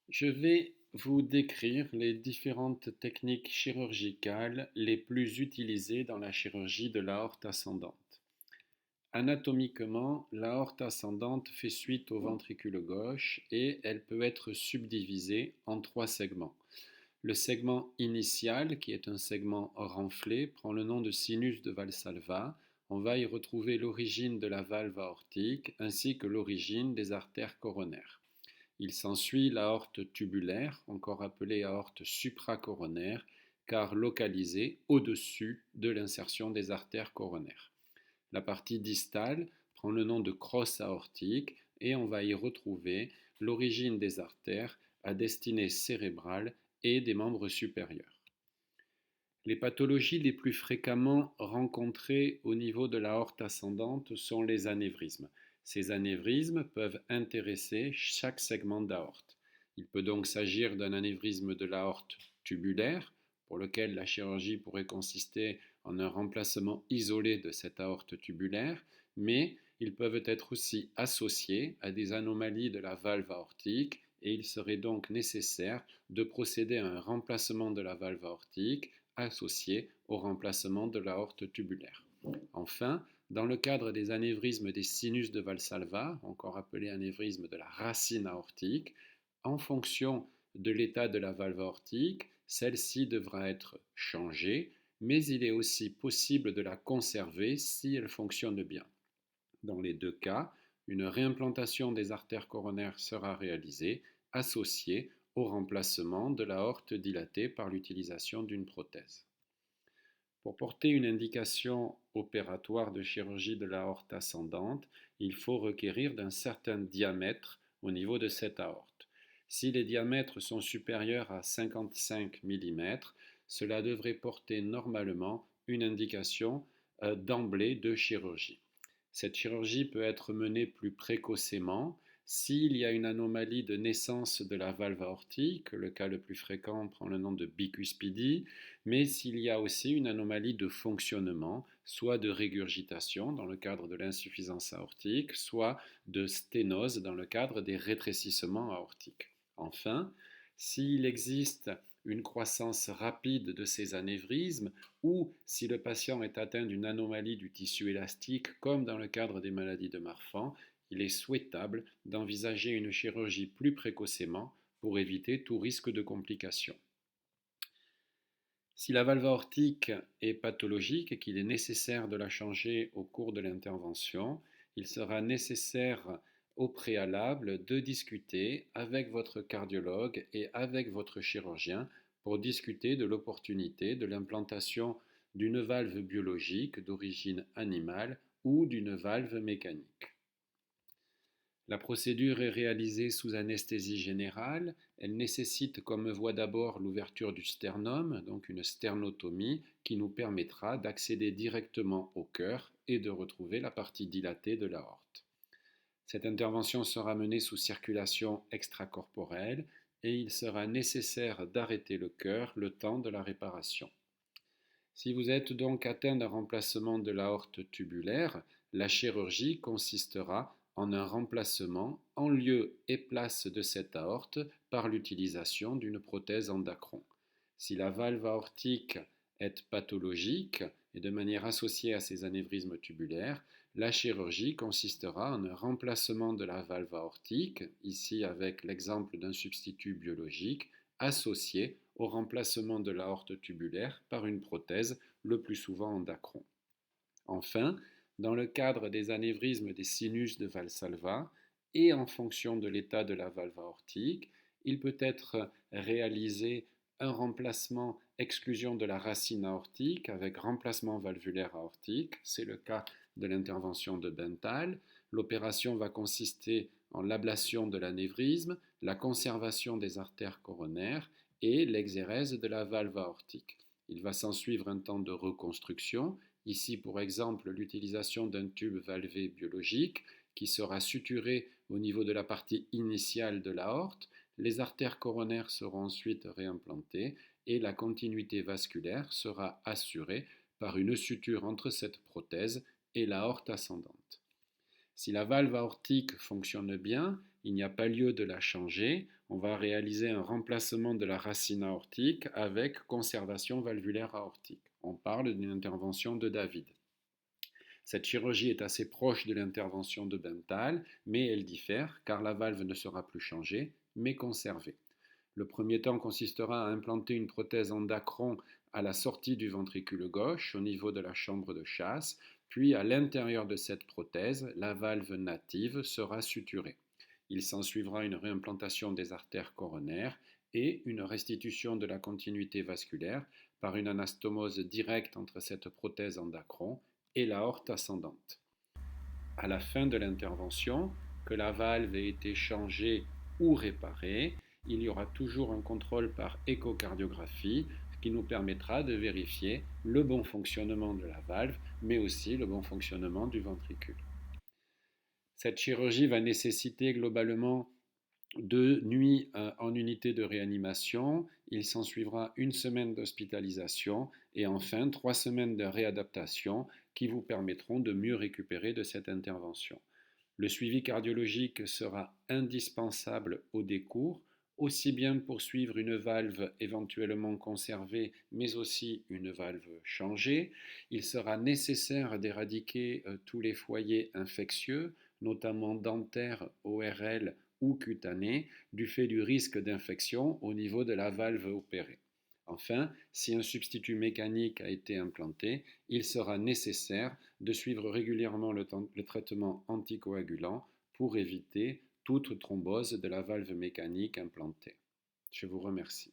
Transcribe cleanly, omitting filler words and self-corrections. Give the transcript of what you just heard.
Je vais vous décrire les différentes techniques chirurgicales les plus utilisées dans la chirurgie de l'aorte ascendante. Anatomiquement, l'aorte ascendante fait suite au ventricule gauche et elle peut être subdivisée en trois segments. Le segment initial, qui est un segment renflé, prend le nom de sinus de Valsalva. On va y retrouver l'origine de la valve aortique ainsi que l'origine des artères coronaires. Il s'ensuit l'aorte tubulaire, encore appelée aorte supracoronaire, car localisée au-dessus de l'insertion des artères coronaires. La partie distale prend le nom de crosse aortique et on va y retrouver l'origine des artères à destinée cérébrale et des membres supérieurs. Les pathologies les plus fréquemment rencontrées au niveau de l'aorte ascendante sont les anévrismes. Ces anévrismes peuvent intéresser chaque segment d'aorte. Il peut donc s'agir d'un anévrisme de l'aorte tubulaire, pour lequel la chirurgie pourrait consister en un remplacement isolé de cette aorte tubulaire, mais ils peuvent être aussi associés à des anomalies de la valve aortique et il serait donc nécessaire de procéder à un remplacement de la valve aortique associé au remplacement de l'aorte tubulaire. Enfin, dans le cadre des anévrismes des sinus de Valsalva, encore appelés anévrismes de la racine aortique, en fonction de l'état de la valve aortique, celle-ci devra être changée, mais il est aussi possible de la conserver si elle fonctionne bien. Dans les deux cas, une réimplantation des artères coronaires sera réalisée, associée au remplacement de l'aorte dilatée par l'utilisation d'une prothèse. Pour porter une indication opératoire de chirurgie de l'aorte ascendante, il faut requérir d'un certain diamètre au niveau de cette aorte. Si les diamètres sont supérieurs à 55 mm, cela devrait porter normalement une indication d'emblée de chirurgie. Cette chirurgie peut être menée plus précocement s'il y a une anomalie de naissance de la valve aortique, le cas le plus fréquent prend le nom de bicuspidie, mais s'il y a aussi une anomalie de fonctionnement, soit de régurgitation dans le cadre de l'insuffisance aortique, soit de sténose dans le cadre des rétrécissements aortiques. Enfin, s'il existe une croissance rapide de ces anévrismes ou si le patient est atteint d'une anomalie du tissu élastique comme dans le cadre des maladies de Marfan, il est souhaitable d'envisager une chirurgie plus précocement pour éviter tout risque de complications. Si la valve aortique est pathologique et qu'il est nécessaire de la changer au cours de l'intervention, il sera nécessaire au préalable de discuter avec votre cardiologue et avec votre chirurgien pour discuter de l'opportunité de l'implantation d'une valve biologique d'origine animale ou d'une valve mécanique. La procédure est réalisée sous anesthésie générale. Elle nécessite comme voie d'abord l'ouverture du sternum, donc une sternotomie, qui nous permettra d'accéder directement au cœur et de retrouver la partie dilatée de l'aorte. Cette intervention sera menée sous circulation extracorporelle et il sera nécessaire d'arrêter le cœur le temps de la réparation. Si vous êtes donc atteint d'un remplacement de l'aorte tubulaire, la chirurgie consistera en un remplacement en lieu et place de cette aorte par l'utilisation d'une prothèse en dacron. Si la valve aortique est pathologique et de manière associée à ces anévrismes tubulaires, la chirurgie consistera en un remplacement de la valve aortique, ici avec l'exemple d'un substitut biologique, associé au remplacement de l'aorte tubulaire par une prothèse, le plus souvent en dacron. Enfin, dans le cadre des anévrismes des sinus de Valsalva et en fonction de l'état de la valve aortique, il peut être réalisé un remplacement exclusion de la racine aortique avec remplacement valvulaire aortique. C'est le cas de l'intervention de Bentall. L'opération va consister en l'ablation de l'anévrisme, la conservation des artères coronaires et l'exérèse de la valve aortique. Il va s'ensuivre un temps de reconstruction, ici pour exemple l'utilisation d'un tube valvé biologique qui sera suturé au niveau de la partie initiale de l'aorte. Les artères coronaires seront ensuite réimplantées et la continuité vasculaire sera assurée par une suture entre cette prothèse et l'aorte ascendante. Si la valve aortique fonctionne bien, il n'y a pas lieu de la changer. On va réaliser un remplacement de la racine aortique avec conservation valvulaire aortique. On parle d'une intervention de David. Cette chirurgie est assez proche de l'intervention de Bentall, mais elle diffère car la valve ne sera plus changée, mais conservée. Le premier temps consistera à implanter une prothèse en dacron à la sortie du ventricule gauche, au niveau de la chambre de chasse, puis à l'intérieur de cette prothèse, la valve native sera suturée. Il s'ensuivra une réimplantation des artères coronaires et une restitution de la continuité vasculaire par une anastomose directe entre cette prothèse en dacron et l'aorte ascendante. À la fin de l'intervention, que la valve ait été changée ou réparée, il y aura toujours un contrôle par échocardiographie, ce qui nous permettra de vérifier le bon fonctionnement de la valve, mais aussi le bon fonctionnement du ventricule. Cette chirurgie va nécessiter globalement 2 nuits en unité de réanimation. Il s'ensuivra une semaine d'hospitalisation et enfin 3 semaines de réadaptation qui vous permettront de mieux récupérer de cette intervention. Le suivi cardiologique sera indispensable au décours, aussi bien pour suivre une valve éventuellement conservée, mais aussi une valve changée. Il sera nécessaire d'éradiquer tous les foyers infectieux, notamment dentaires, ORL ou cutanés, du fait du risque d'infection au niveau de la valve opérée. Enfin, si un substitut mécanique a été implanté, il sera nécessaire de suivre régulièrement le traitement anticoagulant pour éviter toute thrombose de la valve mécanique implantée. Je vous remercie.